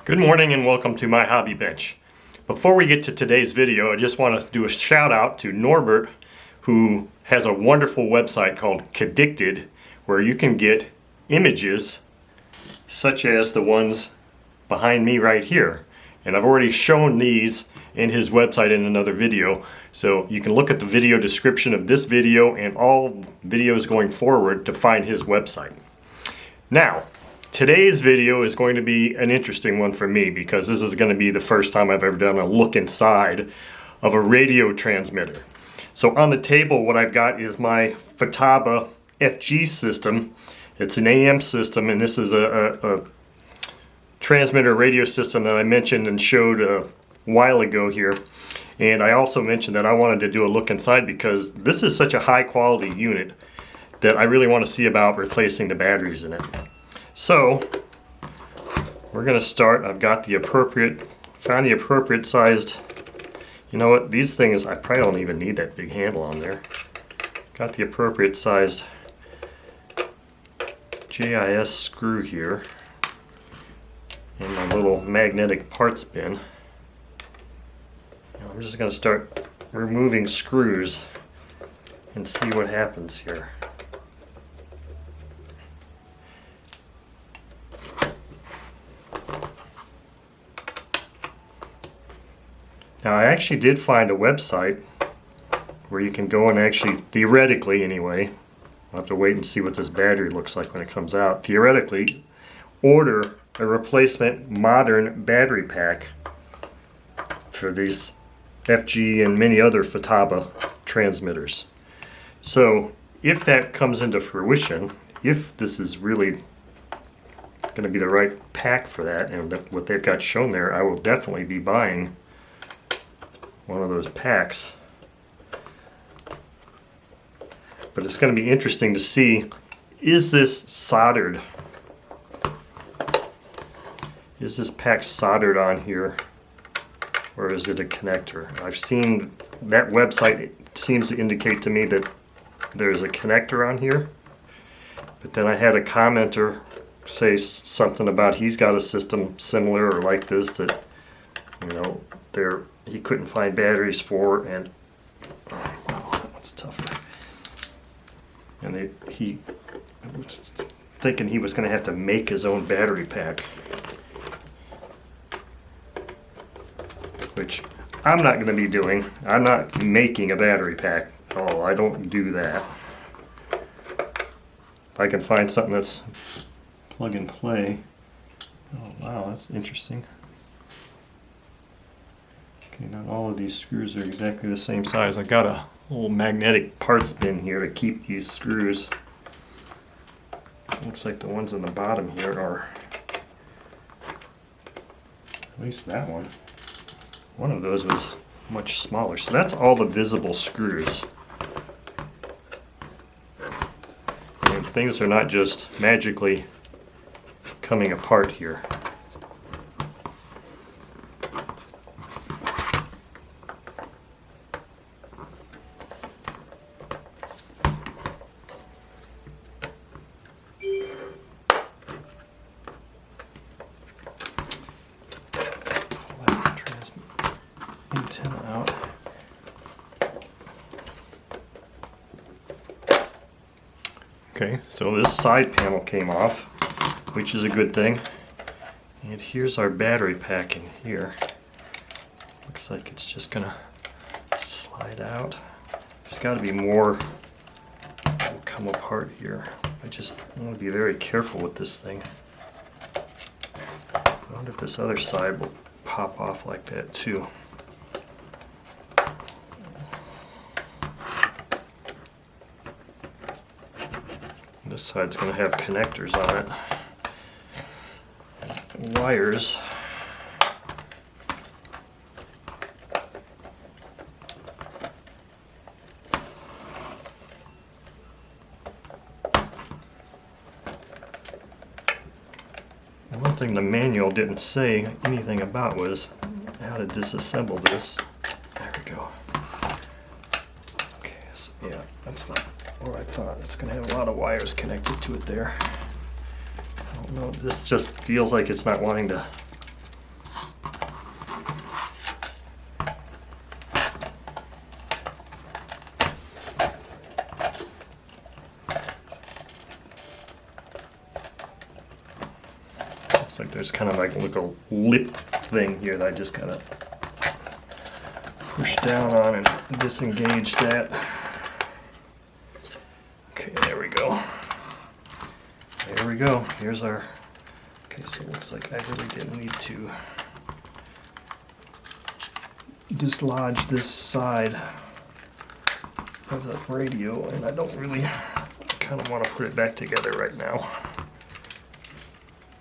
Good morning and welcome to my hobby bench. Before we get to today's video, I just want to do a shout out to Norbert, who has a wonderful website called Cadicted, where you can get images such as the ones behind me right here. And I've already shown these in his website in another video, so you can look at the video description of this video and all videos going forward to find his website. Now, today's video is going to be an interesting one for me because this is going to be the first time I've ever done a look inside of a radio transmitter. So on the table, what I've got is my Futaba FG system. It's an AM system, and this is a transmitter radio system that I mentioned and showed a while ago here. And I also mentioned that I wanted to do a look inside because this is such a high quality unit that I really want to see about replacing the batteries in it. So we're going to start. I've got the appropriate, found the appropriate sized, you know what, these things, I probably don't even need that big handle on there. Got the appropriate sized JIS screw here and my little magnetic parts bin. Now I'm just going to start removing screws and see what happens here. Now I actually did find a website where you can go and actually, theoretically anyway, I'll have to wait and see what this battery looks like when it comes out, theoretically order a replacement modern battery pack for these FG and many other Futaba transmitters. So if that comes into fruition, if this is really going to be the right pack for that and what they've got shown there, I will definitely be buying one of those packs. But it's going to be interesting to see, is this soldered? Is this pack soldered on here, or is it a connector? I've seen that website, it seems to indicate to me that there's a connector on here, but then I had a commenter say something about he's got a system similar or like this that, you know, he couldn't find batteries for, and oh, wow, that one's tougher. And he was thinking he was going to have to make his own battery pack, which I'm not going to be doing. I'm not making a battery pack. Oh, I don't do that. If I can find something that's plug and play. Oh wow, that's interesting. Okay, not all of these screws are exactly the same size. I've got a little magnetic parts bin here to keep these screws. Looks like the ones on the bottom here are, at least that one. One of those was much smaller. So that's all the visible screws. And things are not just magically coming apart here. Antenna out. Okay, so this side panel came off, which is a good thing. And here's our battery pack in here. Looks like it's just gonna slide out. There's got to be more that will come apart here. I want to be very careful with this thing. I wonder if this other side will pop off like that too. This side's going to have connectors on it. Wires. One thing the manual didn't say anything about was how to disassemble this. There we go. Okay, so yeah, that's not what I thought. It's going to have a lot of wires connected to it there. I don't know, this just feels like it's not wanting to Looks like there's kind of like a little lip thing here that I just gotta push down on and disengage that. Okay, there we go. There we go. Here's our... Okay, so it looks like I really didn't need to dislodge this side of the radio, and I don't really kind of want to put it back together right now,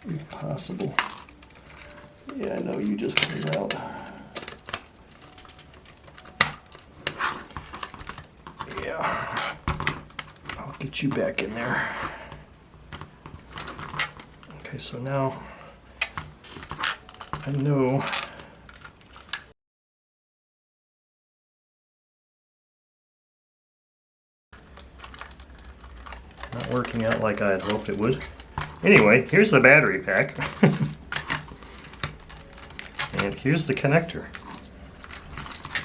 if possible. Yeah, I know you just came out. Yeah, I'll get you back in there. Okay, so now I know not working out like I had hoped it would. Anyway, here's the battery pack. And here's the connector.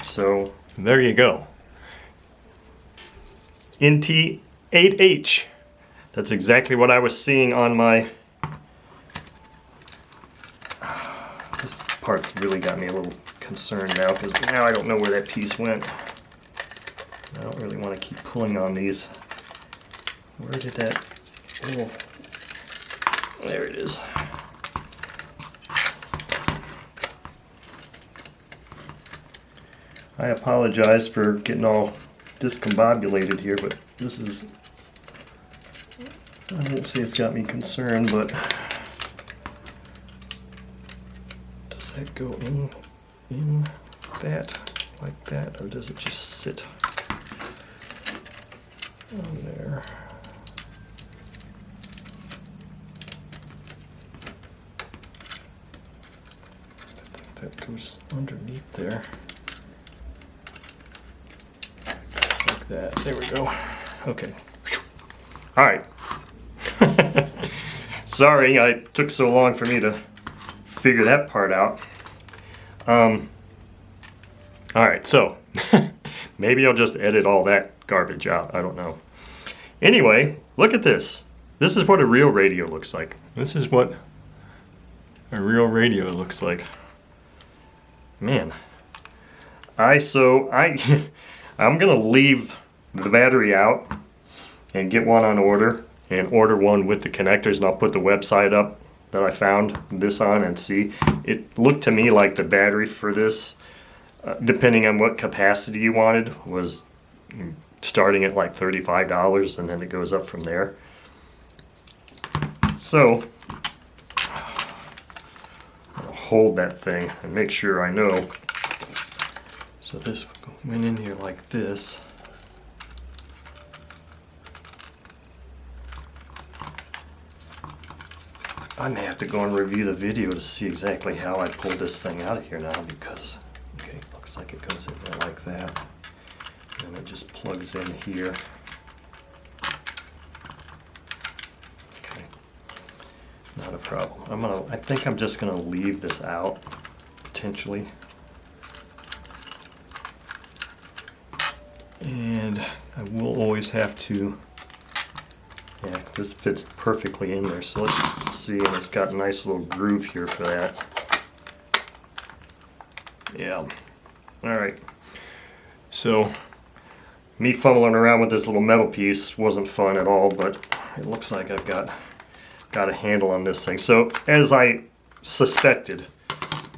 So there you go. NT8H. That's exactly what I was seeing on my... This part's really got me a little concerned now, because now I don't know where that piece went. I don't really want to keep pulling on these. Where did that... Oh, there it is. I apologize for getting all discombobulated here, but this is... I won't say it's got me concerned, but... Does that go in that, like that, or does it just sit on there? That goes underneath there. Just like that. There we go. Okay. All right. Sorry, it took so long for me to figure that part out. All right, so maybe I'll just edit all that garbage out. I don't know. Anyway, look at this. This is what a real radio looks like. This is what a real radio looks like. Man, I'm gonna leave the battery out and get one on order and order one with the connectors, and I'll put the website up that I found this on and see. It looked to me like the battery for this, depending on what capacity you wanted, was starting at like $35, and then it goes up from there. So I'll hold that thing and make sure I know. So this went in here like this. I may have to go and review the video to see exactly how I pulled this thing out of here now, because, okay, it looks like it goes in there like that. And it just plugs in here. Okay, not a problem. I think I'm just gonna leave this out, potentially. And I will always have to, yeah, this fits perfectly in there. So let's see, and it's got a nice little groove here for that. Yeah. All right. So me fumbling around with this little metal piece wasn't fun at all, but it looks like I've got a handle on this thing. So as I suspected,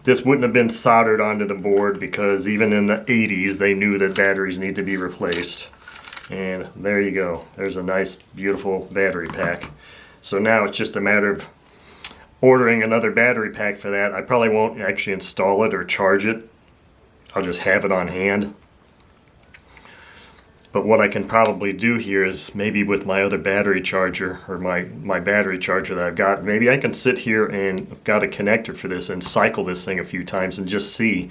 this wouldn't have been soldered onto the board, because even in the 80s they knew that batteries need to be replaced. And there you go. There's a nice, beautiful battery pack. So now it's just a matter of ordering another battery pack for that. I probably won't actually install it or charge it. I'll just have it on hand. But what I can probably do here is, maybe with my other battery charger, or my battery charger that I've got, maybe I can sit here and I've got a connector for this and cycle this thing a few times and just see.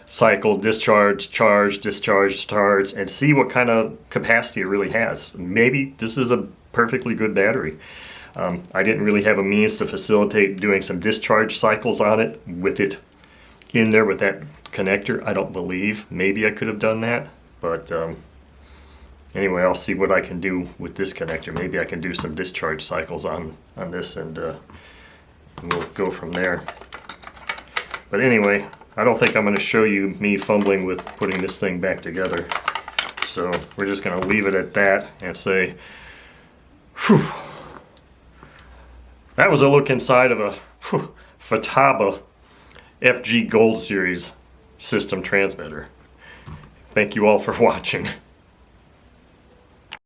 Cycle, discharge, charge, discharge, charge, and see what kind of capacity it really has. Maybe this is a perfectly good battery. I didn't really have a means to facilitate doing some discharge cycles on it with it in there with that connector. I don't believe. Maybe I could have done that, but anyway, I'll see what I can do with this connector. Maybe I can do some discharge cycles on this and and we'll go from there. But anyway, I don't think I'm going to show you me fumbling with putting this thing back together. So we're just going to leave it at that and say, whew. That was a look inside of a Futaba FG Gold Series system transmitter. Thank you all for watching.